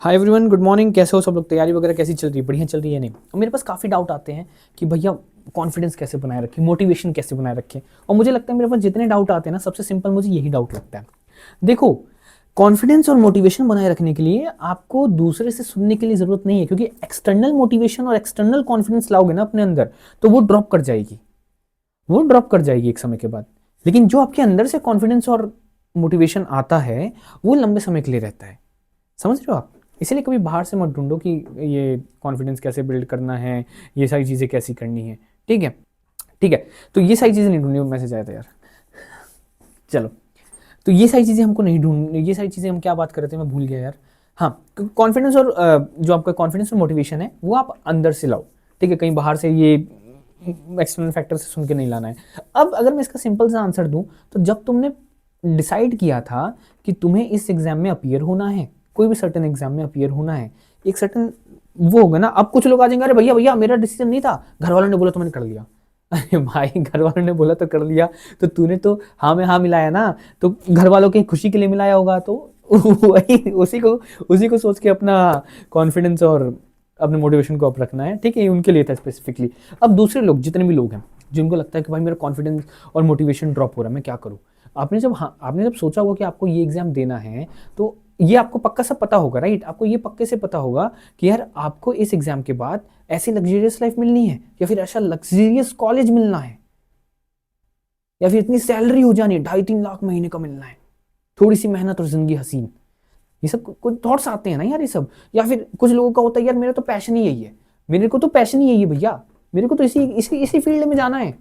Hi everyone, good morning. कैसे हो सब लोग? तैयारी वगैरह कैसी चल रही है? बढ़िया चल रही है? नहीं, और मेरे पास काफ़ी डाउट आते हैं कि भैया कॉन्फिडेंस कैसे बनाए रखें, मोटिवेशन कैसे बनाए रखें। और मुझे लगता है मेरे पास जितने डाउट आते हैं ना, सबसे सिंपल मुझे यही डाउट लगता है। देखो, कॉन्फिडेंस और मोटिवेशन बनाए रखने के लिए आपको दूसरे से सुनने के लिए ज़रूरत नहीं है, क्योंकि एक्सटर्नल मोटिवेशन और एक्सटर्नल कॉन्फिडेंस लाओगे ना अपने अंदर, तो वो ड्रॉप कर जाएगी। वो ड्रॉप कर जाएगी एक समय के बाद। लेकिन जो आपके अंदर से कॉन्फिडेंस और मोटिवेशन आता है, वो लंबे समय के लिए रहता है। समझ रहे हो आप? इसीलिए कभी बाहर से मत ढूंढो कि ये कॉन्फिडेंस कैसे बिल्ड करना है, ये सारी चीज़ें कैसी करनी है। ठीक है, ठीक है। तो ये सारी चीज़ें नहीं ढूंढनी। मैसेज आया था यार। चलो, तो ये सारी चीज़ें हमको नहीं ढूंढनी। ये सारी चीज़ें हम क्या बात कर रहे थे, मैं भूल गया यार। हाँ, कॉन्फिडेंस और जो आपका कॉन्फिडेंस और मोटिवेशन है वो आप अंदर से लाओ। ठीक है, कहीं बाहर से ये एक्सटर्नल फैक्टर से सुन के नहीं लाना है। अब अगर मैं इसका सिंपल सा आंसर दूं, तो जब तुमने डिसाइड किया था कि तुम्हें इस एग्जाम में अपीयर होना है, कोई भी सर्टेन एग्जाम में अपीयर होना है, एक सर्टेन वो होगा ना। अब कुछ लोग आ जाएंगे, अरे भैया भैया मेरा डिसीजन नहीं था, घर वालों ने बोला तो मैंने कर लिया। अरे भाई, घर वालों ने बोला तो कर लिया, तो तूने तो हाँ में हाँ मिलाया ना, तो घर वालों की खुशी के लिए मिलाया होगा। तो वही उसी को सोच के अपना कॉन्फिडेंस और अपने मोटिवेशन को अप रखना है। ठीक है, ये उनके लिए था स्पेसिफिकली। अब दूसरे लोग, जितने भी लोग हैं जिनको लगता है कि भाई मेरा कॉन्फिडेंस और मोटिवेशन ड्रॉप हो रहा है, मैं क्या करूँ। आपने जब सोचा होगा कि आपको ये एग्जाम देना है, तो ये आपको पक्का सब पता होगा, राइट? आपको ये पक्के से पता होगा कि यार आपको इस एग्जाम के बाद ऐसी लग्जरियस लाइफ मिलनी है, या फिर ऐसा लग्जरियस कॉलेज मिलना है, या फिर इतनी सैलरी हो जानी है, 2.5-3 लाख महीने का मिलना है, थोड़ी सी मेहनत और जिंदगी हसीन। ये सब कुछ थॉट्स आते हैं ना यार, ये सब। या फिर कुछ लोगों का होता है, यार मेरा तो पैशन ही यही है, मेरे को तो पैशन ही यही है भैया, मेरे को तो इसी इसी इसी फील्ड में जाना है,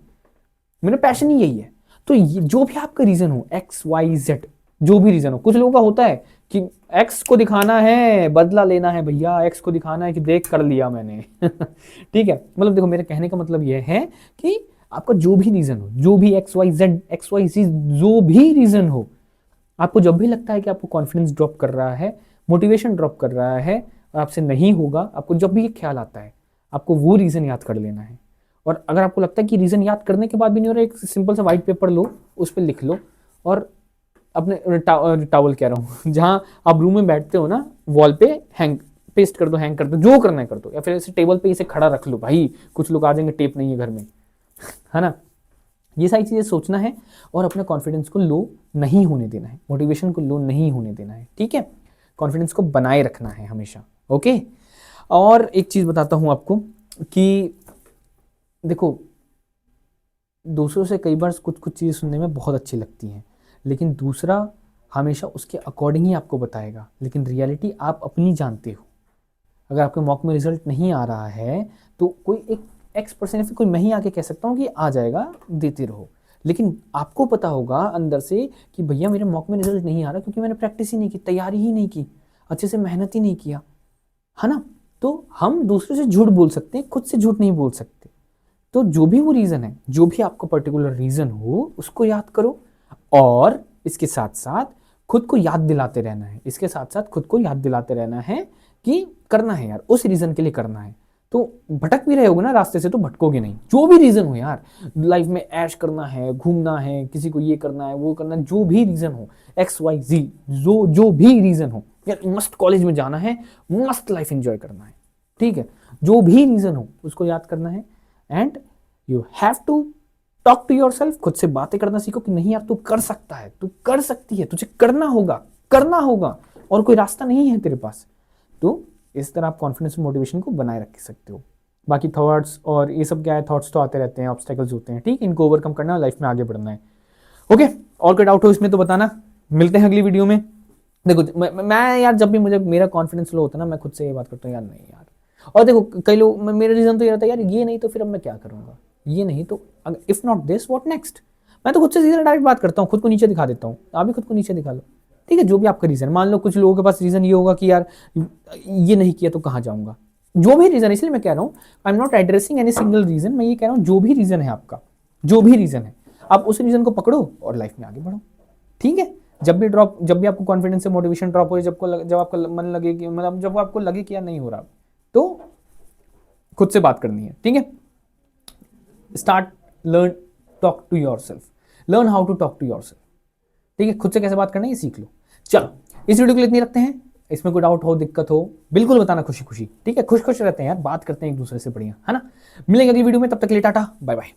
मेरा पैशन ही यही है। तो जो भी आपका रीजन हो, XYZ, जो भी रीजन हो। कुछ लोगों का होता है कि एक्स को दिखाना है, बदला लेना है भैया, एक्स को दिखाना है कि देख कर लिया मैंने। ठीक है, मतलब देखो, मेरे कहने का मतलब यह है कि आपका जो भी रीजन हो, जो भी XYZ जो भी रीजन हो, आपको जब भी लगता है कि आपको कॉन्फिडेंस ड्रॉप कर रहा है, मोटिवेशन ड्रॉप कर रहा है, और आपसे नहीं होगा, आपको जब भी ये ख्याल आता है, आपको वो रीजन याद कर लेना है। और अगर आपको लगता है कि रीजन याद करने के बाद भी नहीं हो रहा, एक सिंपल सा व्हाइट पेपर लो, उस पर लिख लो, और अपने टावल कह रहा हूँ, जहाँ आप रूम में बैठते हो ना, वॉल पे हैंग पेस्ट कर दो, हैंग कर दो, जो करना है कर दो, या फिर ऐसे टेबल पे इसे खड़ा रख लो। भाई कुछ लोग आ जाएंगे, टेप नहीं है घर में, है ना। ये सारी चीज़ें सोचना है, और अपने कॉन्फिडेंस को लो नहीं होने देना है, मोटिवेशन को लो नहीं होने देना है। ठीक है, कॉन्फिडेंस को बनाए रखना है हमेशा। ओके। और एक चीज़ बताता हूँ आपको कि देखो, दूसरों से कई बार कुछ कुछ चीज़ें सुनने में बहुत अच्छी लगती हैं, लेकिन दूसरा हमेशा उसके अकॉर्डिंग ही आपको बताएगा, लेकिन रियलिटी आप अपनी जानते हो। अगर आपके मॉक में रिजल्ट नहीं आ रहा है, तो कोई एक X% फिर कोई मैं ही आके कह सकता हूँ कि आ जाएगा, देते रहो। लेकिन आपको पता होगा अंदर से कि भैया मेरे मॉक में रिजल्ट नहीं आ रहा, क्योंकि मैंने प्रैक्टिस ही नहीं की, तैयारी ही नहीं की, अच्छे से मेहनत ही नहीं किया, है ना। तो हम दूसरे से झूठ बोल सकते हैं, खुद से झूठ नहीं बोल सकते। तो जो भी वो रीज़न है, जो भी आपका पर्टिकुलर रीज़न हो, उसको याद करो, और इसके साथ साथ खुद को याद दिलाते रहना है, इसके साथ साथ खुद को याद दिलाते रहना है कि करना है यार, उस रीज़न के लिए करना है। तो भटक भी रहे होगे ना रास्ते से, तो भटकोगे नहीं। जो भी रीज़न हो यार, लाइफ में ऐश करना है, घूमना है, किसी को ये करना है, वो करना है, जो भी रीज़न हो, XYZ, जो जो भी रीज़न हो, यार मस्त कॉलेज में जाना है, मस्त लाइफ एंजॉय करना है। ठीक है, जो भी रीज़न हो उसको याद करना है, and you have to talk to yourself. खुद से बातें करना सीखो कि नहीं यार, तू कर सकता है, तू कर सकती है, तुझे करना होगा, करना होगा, और कोई रास्ता नहीं है तेरे पास। तो इस तरह आप कॉन्फिडेंस और मोटिवेशन को बनाए रख सकते हो। बाकी थॉट्स और ये सब क्या है, थॉट्स तो आते रहते हैं, ऑब्स्टेकल्स होते हैं, ठीक, इनको ओवरकम करना है, लाइफ में आगे बढ़ना है। ओके, और कोई डाउट हो इसमें तो बताना। मिलते हैं अगली वीडियो में। देखो, मैं यार जब भी मुझे मेरा कॉन्फिडेंस लो होता है ना, मैं खुद से ये बात करता हूँ, यार नहीं यार। और देखो, कई लोग, मेरा रीजन तो ये रहता है, यार ये नहीं तो फिर अब मैं क्या करूंगा, ये नहीं तो if not this what next. मैं तो खुद से सीधा डायरेक्ट बात करता हूँ, खुद को नीचे दिखा देता हूँ। आप भी खुद को नीचे दिखा लो। ठीक है, जो भी आपका रीजन, मान लो कुछ लोगों के पास रीजन ये होगा कि यार ये नहीं किया तो कहाँ जाऊंगा, जो भी रीजन, इसलिए मैं कह रहा हूँ, I am not addressing any single reason, मैं ये कह रहा हूँ जो भी रीजन है आपका, जो भी रीजन है, आप उस रीजन को पकड़ो और लाइफ में आगे बढ़ो। ठीक है, जब भी आपको कॉन्फिडेंस से मोटिवेशन ड्रॉप हो, जब आपका मन लगे कि, मतलब जब आपको लगे कि यार नहीं हो रहा, तो खुद से बात करनी है। ठीक है, start learn talk to yourself, learn how to talk to yourself. ठीक है, खुद से कैसे बात करना है ये सीख लो। चलो, इस वीडियो के लिए इतनी रखते हैं। इसमें कोई डाउट हो, दिक्कत हो, बिल्कुल बताना खुशी खुशी, ठीक है। खुश खुश रहते हैं यार, बात करते हैं एक दूसरे से, बढ़िया है ना। मिलेंगे अगली वीडियो में, तब तक के लिए टाटा बाय बाय।